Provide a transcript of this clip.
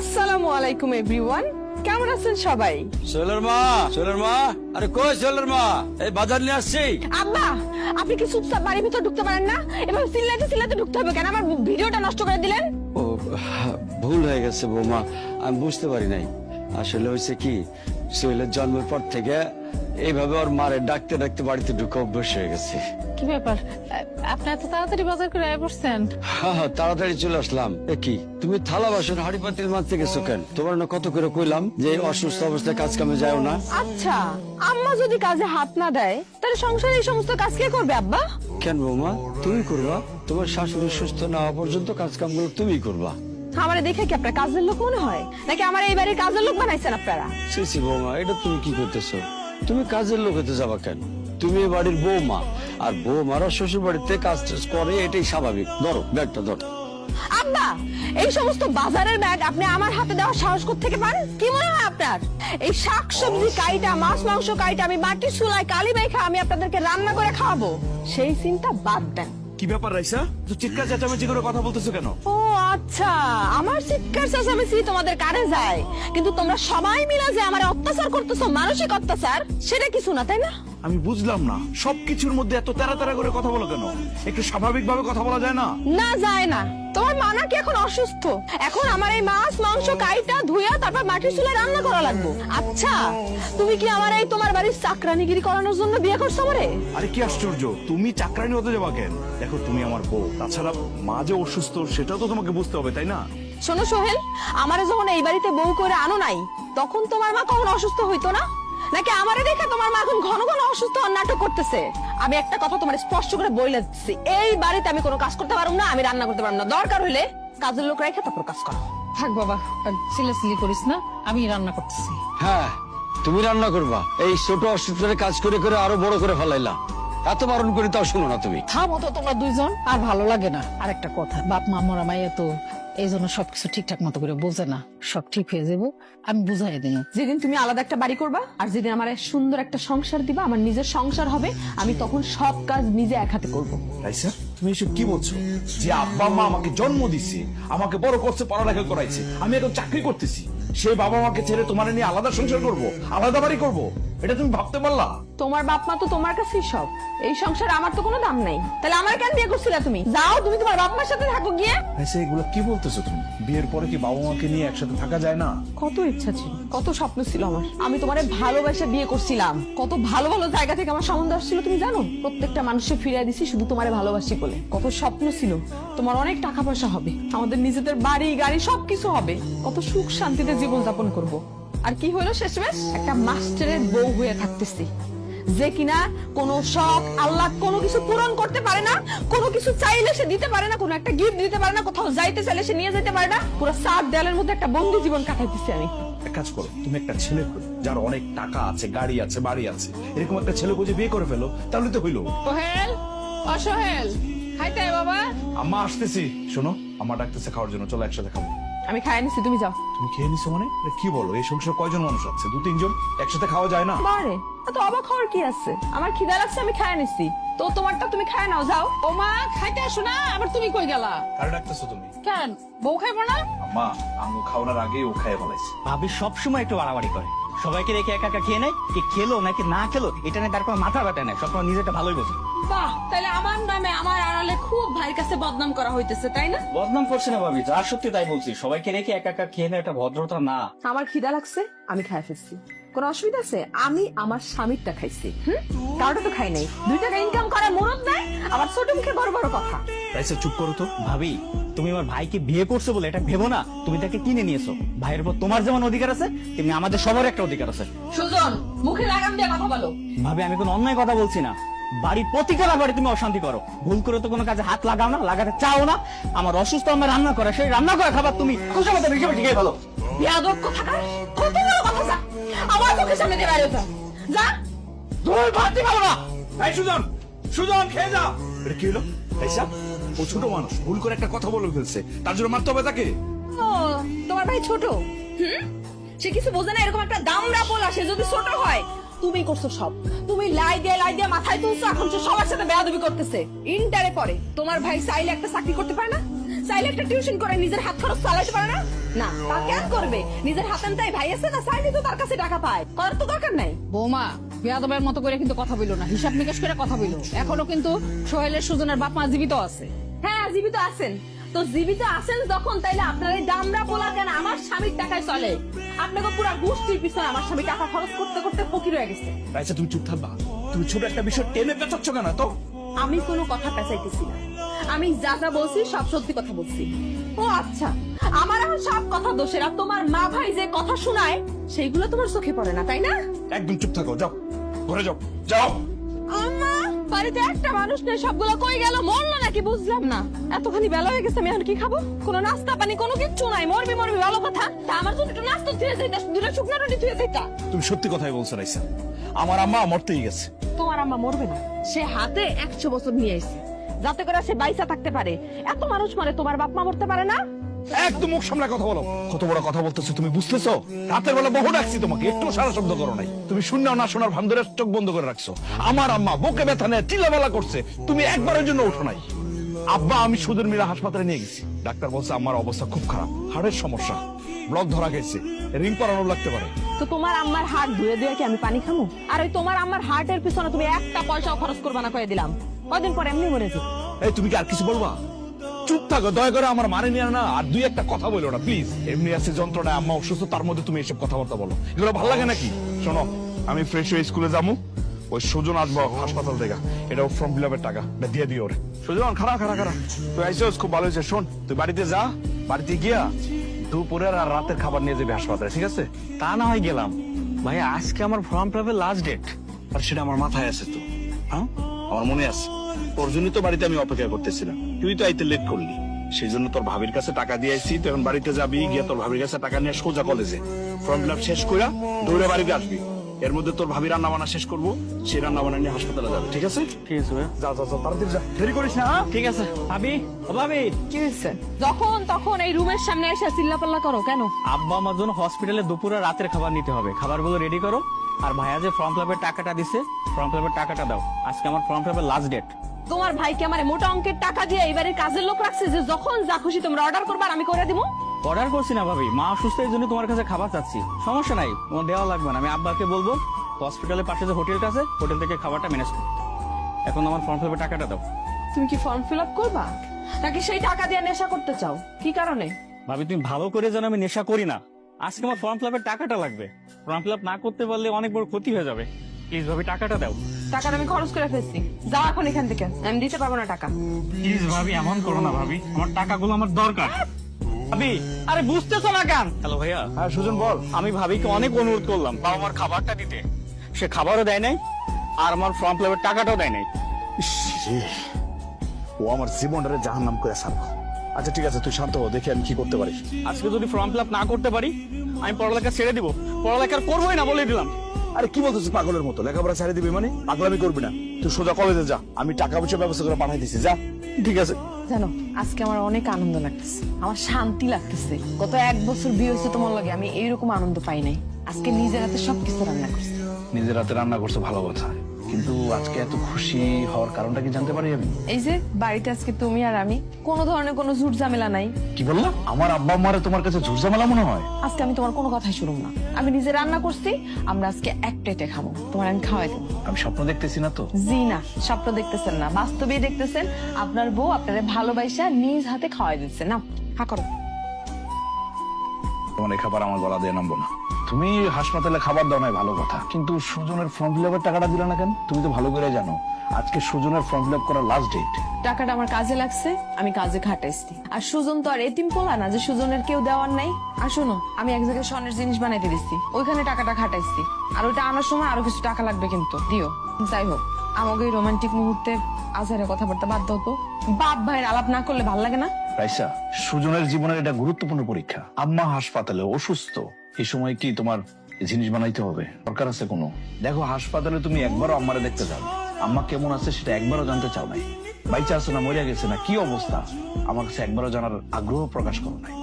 আসসালামু আলাইকুম এভরিওয়ান, কেমন আছেন সবাই? সোহেলের মা, আরে কই সোহেলের মা? এই বাজার নিয়ে আসছি। আব্বা, আপনি কি চুপচাপ বাড়ির ভিতর ঢুকতে পারেন না? এবার চিল্লাতে ঢুকতে হবে কেন? আমার ভিডিওটা নষ্ট করে দিলেন। ও ভুল হয়ে গেছে বৌমা, আমি বুঝতে পারি নাই। আসলে হয়েছে কি, সোহেলের জন্মের পর থেকে এইভাবে ওর মারে ডাকতে ডাকতে বাড়িতে ঢুকে অভ্যাস হয়ে গেছে। কি ব্যাপার, আপনি এত তাড়াতাড়ি বাজার করে আয় পড়ছেন? হ্যাঁ, তাড়াতাড়ি চলে আসলাম। এ কি, তুমি থালা বাসন হাড়ি পাতিল মাঝতে গেছো কেন? তোমার না কত করে কইলাম যে অসুস্থ অবস্থায় কাজ কামে যাও না। আচ্ছা, আম্মা যদি কাজে হাত না দেয় তাহলে সংসারে এই সমস্ত কাজ কে করবে আব্বা? কেন বৌমা, তুমি করবা? তোমার শাশুড়ি সুস্থ না হওয়া পর্যন্ত কাজ কামগুলো তুমি করবা। আমারে দেখে কি আপনার কাজের লোক মনে হয় নাকি আমার এই বাড়ির কাজের লোক বানাইছেন আপনারা? সি বৌমা, এটা তুমি কি করতেছো? তুমি কাজের লোক হতে যাবা কেন? তুমি এ বাড়ির বৌমা, আর বৌমারা শ্বশুর বাড়িতে কাজ টাজ করে, এটাই স্বাভাবিক। ধরো ব্যাগটা ধরো। আব্বা, এই সমস্ত বাজারের ব্যাগ আপনি আমার হাতে দেওয়ার সাহস কোত্থেকে পান? কি মনে হয় আপনার এই শাক সবজি কাইটা, মাছ মাংস কাইটা আমি মাটির চুলায় কালি মেখে আমি আপনাদেরকে রান্না করে খাওয়াবো, সেই চিন্তা বাদ দেন। কি ব্যাপার রাইসা, তো চিৎকার চেঁচামেচি করে কথা বলতেছো কেন? ও আচ্ছা, আমার চিৎকার চেঁচামেচি তোমাদের কানে যায়, কিন্তু তোমরা সবাই মিলে যে আমার অত্যাচার করতেছো, মানসিক অত্যাচার, সেটা কিছু না, তাই না? আমি বুঝলাম না, সবকিছুর মধ্যে এত তাড়া করে কথা বলো কেন? একটু স্বাভাবিক ভাবে কথা বলা যায় না? না, যায় না। তোমার মা নাকি এখন অসুস্থ, এখন আমার এই মাছ মাংস কাইটা ধুইয়া তারপর মাটির চুলায় রান্না করা লাগবে। আচ্ছা, তুমি কি আমার এই তোমার বাড়ির চাকরানিগিরি করানোর জন্য বিয়ে করছো আমারে? আরে কি আশ্চর্য, তুমি চাকরানি হতে যাবা কেন? দেখো তুমি আমার বউ, তাছাড়া মা যে অসুস্থ সেটাও তো তোমাকে বুঝতে হবে, তাই না? শোনো সোহেল, আমারে যখন এই বাড়িতে বউ করে আনো নাই, তখন তোমার মা কখন অসুস্থ হইতো না? নাকি আমারে দেখে তোমার মা এখন ঘন ঘন অসুস্থ হওয়ার নাটক করতেছে? আমি একটা কথা তোমার স্পষ্ট করে বলে দিচ্ছি, এই বাড়িতে আমি কোনো কাজ করতে পারবো না, আমি রান্না করতে পারবো না। দরকার হইলে কাজের লোক রেখে তারপর কাজ করো। থাক বাবা, সিলেসিলি করিস না, আমি রান্না করতেছি। হ্যাঁ, তুমি রান্না করবা। এই ছোট অসুস্থের কাজ করে করে আরো বড় করে ফেলাইলা। এত বারণ করি তাও শুনো না তুমি। থামো তো তোমরা দুইজন, আর ভালো লাগে না। আর একটা কথা, বাপ মা মরা মাইয়া তো এই জন্য সবকিছু ঠিকঠাক মতো করে বোঝে না। সব ঠিক হয়ে যাবো, আমি বুঝাই দিই। যেদিন তুমি আলাদা একটা বাড়ি করবা আর যেদিন আমার সুন্দর একটা সংসার দিবা, আমার নিজের সংসার হবে, আমি তখন সব কাজ নিজে এক হাতে করবো। রাইসা, তুমি এসব কি বলছো? যে আব্বা মা আমাকে জন্ম দিছে, আমাকে বড় করছে, পড়ালেখা করাইছে, আমি এখন চাকরি করতেছি, সেই বাবা মাকে ছেড়ে তোমার নিয়ে আলাদা সংসার করব, আলাদা বাড়ি করব, এটা তুমি ভাবতে পারলা? তোমার বাপ মা তো তোমার কাছেই সব, এই সংসারে আমার তো কোনো দাম নাই। তাহলে আমার কেন বিয়ে করছিলে তুমি? যাও, তুমি তোমার বাপ মার সাথে থাকো গিয়ে। রাইসা, এগুলো কি বলতেছো তুমি? বিয়ের পরে কি বাবা মাকে নিয়ে একসাথে থাকা যায় না? কত ইচ্ছা ছিল, কত স্বপ্ন ছিল আমার। আমি তোমারে ভালোবাসা বিয়ে করছিলাম, কত ভালো ভালো জায়গা থেকে আমার সম্বন্ধ আসছিল, তুমি জানো? প্রত্যেকটা মানুষকে ফিরিয়ে দিছি শুধু তোমারে ভালোবাসি বলে। কত স্বপ্ন ছিল তোমার অনেক টাকা পয়সা হবে, আমাদের নিজেদের বাড়ি গাড়ি সবকিছু হবে, কত সুখ শান্তিতে জীবন যাপন করব। আর কি হলো শেষমেশ? একটা মাস্টারের বউ হয়ে থাকতেছি, যে কিনা কোনো শখ আল্লাহ কোনো কিছু পূরণ করতে পারে না, কোনো কিছু চাইলে সে দিতে পারে না, কোনো একটা গিফট দিতে পারে না, কোথাও যাইতে চাইলে সে নিয়ে যেতে পারে না। পুরো 7 দেয়ালের মধ্যে একটা বন্দি জীবন কাটাইতেছি আমি। এক কাজ করো, তুমি একটা ছেলে খুঁজো যার অনেক টাকা আছে, গাড়ি আছে, বাড়ি আছে, এরকম একটা ছেলে খুঁজে বিয়ে করে ফেলো, তাহলে তো হইলো। সোহেল, অসহেল, খাইতে আয় বাবা। আম্মা আসতেছি, শোনো আমার ডাকতেছে খাওয়ার জন্য, চলো একসাথে খাবো। আমি খাই নিছি, তুমি যাও। তুমি খেয়ে নিছো মানে? আরে কি বলো, এই সংসারে কয়জন মানুষ আছে? 2-3 জন, একসাথে খাওয়া যায় না? বারে এত অবাক হওয়ার কি আছে? আমার খিদা লাগছে, আমি খাই নিছি, তো তোমারটা তুমি খায় নাও, যাও। ও মা, খাইতে আসো না, আবার তুমি কই গেলা? কারে ডাকতেছো তুমি? কেন, বউ খাইবো না? আম্মা, আম্মু খাওয়ানোর আগেই ও খাইয়ে ফেলাইছে। ভাবি সবসময় একটু বাড়াবাড়ি করে, সবাইকে রেখে একা একা খেয়ে নেয়। কি খেলো নাকি না খেলো এটা নিয়ে তার কোনো মাথা ব্যথা নেই, সবসময় নিজেটা ভালোই বোঝে। বাহ, তাহলে আমার নামে আমার আড়ালে খুব ভাইয়ের কাছে বদনাম করা হইতেছে, তাই না? বদনাম করছে না ভাবি, যা সত্যি তাই বলছি। সবাইকে রেখে একা একা খেয়ে নেয় এটা ভদ্রতা না। আমার খিদা লাগছে, আমি খাই ফেলছি, কোনো অসুবিধা আছে? আমি আমার স্বামীরটা খাইছি, কারোটা তো খাই নাই। 2 টাকা ইনকাম করার মরদ নাই, আবার ছোট মুখে বড় বড় কথা। রাইসা চুপ করো তো। ভাবি, তুমি আমার ভাইকে বিয়ে করছো বলে এটা ভেবো না, তুমি তাকে কিনে নিয়েছো। ভাইয়ের উপর তোমার যেমন অধিকার আছে, তেমনি আমাদের সবার একটা অধিকার আছে। সুজন, মুখে লাগাম দিয়ে কথা বলো। ভাবি, আমি কোনো অন্যায় কথা বলছি না। বাড়ির প্রতিকালা বাড়ি তুমি অশান্তি করো, ভুল করে তো কোনো কাজে হাত লাগাও না, লাগাতে চাও না। আমার অসুস্থ আমার রান্না করে, সেই রান্না করে খাবার তুমি খুশি মতো বেশি বেশি খেয়ে ফেলো। বেয়াদব কোথাকার, কত বড় কথা! যা, আমার চোখের সামনে দিয়ে বাইরে যা, যা। তুমি ভাবতে পারো না। এই সুজন, সুজন খেয়ে যা। এটা কি হলো রাইসা? ও ছোট মানুষ, ভুল করে একটা কথা বলে ফেলছে, তার জন্য মারতে হবে তাকে? ও, তোমার ভাই ছোট? সে কিছু বোঝে না, এরকম একটা দামড়া পোলা, সে যদি ছোট হয়। তুমি করছো সব, তুমি লাই দিয়ে মাথায় তুলছো, এখন সে সবার সাথে বেয়াদবি করতেছে, ইন্টারে করে। তোমার ভাই চাইলে একটা চাকরি করতে পারে না? চাইলে একটা টিউশন করে নিজের হাত খরচ চালাইতে পারে না? না, তা কেন করবে? নিজের হাতেন তাই ভাই আছে না, চাইলে তো তার কাছে টাকা পায়, করার তো দরকার নাই। বৌমা বেয়াদবের মতো করে কিন্তু কথা বইলো না, হিসাব নিকেশ করে কথা বইলো। এখনো কিন্তু সোহেলের সুজনের বাপ মা জীবিত আছে। হ্যাঁ, জীবিত আছেন তো, জীবিত আছেন যখন, তাইলে আপনার এই দামরা পোলা কেন আমার স্বামীর টাকায় চলে? আপনাকে পুরো গোষ্ঠীর পিছনে আমার স্বামী টাকা খরচ করতে করতে ফকির হয়ে গেছে। রাইসা তুমি চুপ থাকবা? তুমি ছোট একটা বিষয় টেনে পেঁচাচ্ছ কেন তো? আমি কোনো কথা পেঁচাইতেছি না, আমি যা যা বলছি সব সত্যি কথা বলছি। ও আচ্ছা, আমার এখন সব কথা দোষের, আর তোমার মা ভাই যে কথা শোনায় সেইগুলো তোমার চোখে পড়ে না, তাই না? একদম চুপ থাকো, যাও ঘরে যাও, যাও। আম্মা, বাড়িতে একটা মানুষ নেই, সবগুলো কই গেল? মরলো নাকি বুঝলাম না। এতখানি বেলা হয়ে গেছে, আমি এখন কি খাবো? কোনো নাস্তা পানি কোনো কিচ্ছু নাই। মরবি মরবি ভালো কথা, তা আমার জন্য একটু নাস্তা ধুয়ে যাইতা, দুটো শুকনো রুটি ধুয়ে যাইতা। তুমি সত্যি কথাই বলছো রাইসা, আমার আম্মা মরতেই গেছে। তোমার আম্মা মরবে না, সে হাতে 100 বছর নিয়ে এসেছে যাতে করে সে বাইসা থাকতে পারে। এত মানুষ মরে, তোমার বাপ মা মরতে পারে না? একদম মুখ সামনে কথা বলো। কত বড় কথা বলতেছো তুমি, বুঝতেছো? রাতের বেলা বহু ডাকছি তোমাকে, একটু সারা শব্দ করো নাই। তুমি শুননাও না শোনার ভান ধরে চোখ বন্ধ করে রাখছো। আমার আম্মা বুকে ব্যথা নেয়, চিল্লাবেলা করছে, তুমি একবারের জন্য উঠো নাই। আব্বা আমি সুদের মিলা হাসপাতালে নিয়ে গেছি, ডাক্তার বলছে আমার অবস্থা খুব খারাপ, হাড়ের সমস্যা, ব্লক ধরা গেছে, রিং পরানো লাগতে পারে। তো তোমার আম্মার হার্ট ধুয়ে ধুয়ে কি আমি পানি খামু? আর ওই তোমার আম্মার হার্টের পিছনে তুমি একটা পয়সাও খরচ করবা না কয়ে দিলাম, কয়দিন পর এমনি মরে যাবে। এই তুমি কি আর কিছু বলবা? চুপ থাকো, দয়া করে আমার মানে নিয়ে না, আর দুই একটা কথা বলো না প্লিজ। এমনি আছে যন্ত্রণায়, আম্মা অসুস্থ, তার মধ্যে তুমি এসব কথাবার্তা বলো, এগুলো ভালো লাগে নাকি? শোনো, আমি ফ্রেশ হয়ে স্কুলে যাবো, ওই সুজন আসবো হাসপাতাল থেকে, এটা ফর্ম ফিল আপের টাকা দিয়ে দিও ওরে। সুজন খারাপ খারাপ খারাপ, তুই আইসোস, খুব ভালো হয়েছে। শোন, তুই বাড়িতে যা, বাড়িতে গিয়া দুপুরের আর রাতের খাবার নিয়ে যাবি হাসপাতালে, ঠিক আছে? তা না হয় গেলাম ভাই, আজকে আমার ফর্ম ফিল আপের লাস্ট ডেট। আর সেটা আমার মাথায় আছে তো, হ্যাঁ আমার মনে আছে। তোর জন্যই তো বাড়িতে আমি অপেক্ষা করতেছিলাম, তুই তো আইতে লেট করলি, সেই জন্য তোর ভাবির কাছে টাকা দিয়ে আইছি। তুই এখন বাড়িতে যাবি, গিয়ে তোর ভাবির কাছে টাকা নিয়ে সোজা কলেজে ফর্ম ফিল আপ শেষ কইরা দৌড়ে বাড়িতে আসবি। এর মধ্যে তোর ভাবি রান্না বান্না শেষ করবো, সেই রান্না বান্না নিয়ে হাসপাতালে যাবে, ঠিক আছে? ঠিক আছে ভাই। যা যা যা, তাড়াতাড়ি যা, দেরি করিস না। ঠিক আছে ভাবি। ও ভাবি, কি হয়েছে? যখন তখন এই রুমের সামনে এসে চিল্লাপাল্লা করো কেন? আব্বা আমার জন্য হসপিটালে দুপুরে রাতের খাবার নিতে হবে, খাবারগুলো রেডি করো। আর ভাইয়া যে ফর্ম ফিল আপের টাকাটা দিছে, ফর্ম ফিল আপের টাকাটা দাও, আজকে আমার ফর্ম ফিল আপের লাস্ট ডেট। তোমার ভাইকে আমার মোটা অঙ্কের টাকা দিয়ে এবারে কাজের লোক রাখছে যে যখন যা খুশি তোমরা অর্ডার করবা আর আমি করে দিব? অর্ডার করছি না ভাবি, মা অসুস্থ, এই জন্য তোমার কাছে খাবার চাচ্ছি। সমস্যা নাই, তোমার দেওয়া লাগবে না, আমি আব্বাকে বলবো হসপিটালের পাশে যে হোটেলটা আছে, হোটেল থেকে খাবারটা ম্যানেজ করতে। এখন আমার ফর্ম ফিল আপের টাকাটা দাও। তুমি কি ফর্ম ফিল আপ করবা নাকি সেই টাকা দিয়ে নেশা করতে চাও? কি কারণে? ভাবি তুমি ভালো করে জানো আমি নেশা করি না, আজকে আমার ফর্ম ফিল আপের টাকাটা লাগবে। ফর্ম ফিল আপ না করতে পারলে অনেক বড় ক্ষতি হয়ে যাবে, প্লিজ ভাবি টাকাটা দাও। টাকাটা আমি খরচ করে ফেলছি, যাও এখন এখান থেকে, আমি দিতে পারবো না টাকা। প্লিজ ভাবি এমন করো না ভাবি, আমার টাকাগুলো আমার দরকার। ভাবি আরে বুঝতেছো না কেন? হ্যালো ভাইয়া। হ্যাঁ সুজন বল। আমি ভাবিকে অনেক অনুরোধ করলাম বাবা আমার খাবারটা দিতে, সে খাবারও দেয় নাই, আর আমার ফর্ম ফিল আপের টাকাটাও দেয় নাই। ইস রে, ও আমার জীবনটারে জাহান্নাম করে ছাড়বো। আচ্ছা ঠিক আছে, তুই শান্ত হ, দেখি আমি কি করতে পারি। আজকে যদি ফর্ম ফিল আপ না করতে পারি, আমি পড়ালেখা ছেড়ে দিব, পড়ালেখা আর করবোই না বলে দিলাম। আরে কি বলতেছিস পাগলের মতো? লেখাপড়া ছেড়ে দিবি মানে? পাগলামি করবি না, তুই সোজা কলেজে যা, আমি টাকা পয়সা ব্যবস্থা করে পাঠাই দিছি, যা। ঠিক আছে। জানো আজকে আমার অনেক আনন্দ লাগতেছে, আমার শান্তি লাগতেছে। গত 1 বছর বিয়ে হয়েছে তোমার লাগে, আমি এইরকম আনন্দ পাই নাই। আজকে নিজের হাতে সবকিছু রান্না করছি। নিজের হাতে রান্না করছো ভালো কথা, কিন্তু আজকে এত খুশি হওয়ার কারণটা কি জানতে পারি আমি? এই যে বাড়িতে আজকে তুমি আর আমি, কোনো ধরনের কোনো ঝুট ঝামেলা নাই। কি বললা? আমার আব্বা মারে তোমার কাছে ঝুরঝামেলা মনে হয়? আজকে আমি তোমার কোনো কথাই শুনুম না, আমি নিজে রান্না করছি, আমরা আজকে এক প্লেটে খাবো, তোমার আমি খাওয়াই দেবো। আমি স্বপ্ন দেখতেছি না তো? জি না, স্বপ্ন দেখতেছেন না, বাস্তবেই দেখতেছেন। আপনার বউ আপনার ভালোবাসা নিজ হাতে খাওয়াই দিচ্ছে না। হা করো। তোমার এই খাবার আমার গলা দিয়ে নামবো না। তুমি হাসপাতালে খাবার দাও নাই ভালো কথা, কিন্তু সুজনের ফর্ম ফিল আপের টাকাটা দিলে না কেন? তুমি তো ভালো করে জানো আজকে সুজনের ফর্ম ফিল আপ করার লাস্ট ডেট। টাকাটা আমার কাজে লাগছে, আমি কাজে খাটাইছি। আর সুজন তো আর এতিম পোলা না যে সুজনের কেউ দেওয়ার নাই। আর শোনো, আমি এক জায়গায় স্বর্ণের জিনিস বানাইতে দিচ্ছি, ওইখানে টাকাটা খাটাইছি। আর ওইটা আনার সময় আরো কিছু টাকা লাগবে, কিন্তু দিও। যাই হোক, আমাকে এই রোমান্টিক মুহূর্তে আজহারে কথাবার্তা বাদ দাও তো। বাপ ভাইয়ের আলাপ না করলে ভাল লাগে না? রাইসা, সুজনের জীবনের এটা গুরুত্বপূর্ণ পরীক্ষা। আম্মা হাসপাতালে অসুস্থ, এই সময় কি তোমার জিনিস বানাইতে হবে? দরকার আছে কোনো? দেখো হাসপাতালে তুমি একবারও আম্মারে দেখতে যাও, আম্মা কেমন আছে সেটা একবারও জানতে চাও নাই। বাইচা আছে না মরিয়া গেছে না কি অবস্থা, আমার কাছে একবারও জানার আগ্রহ প্রকাশ করো নাই।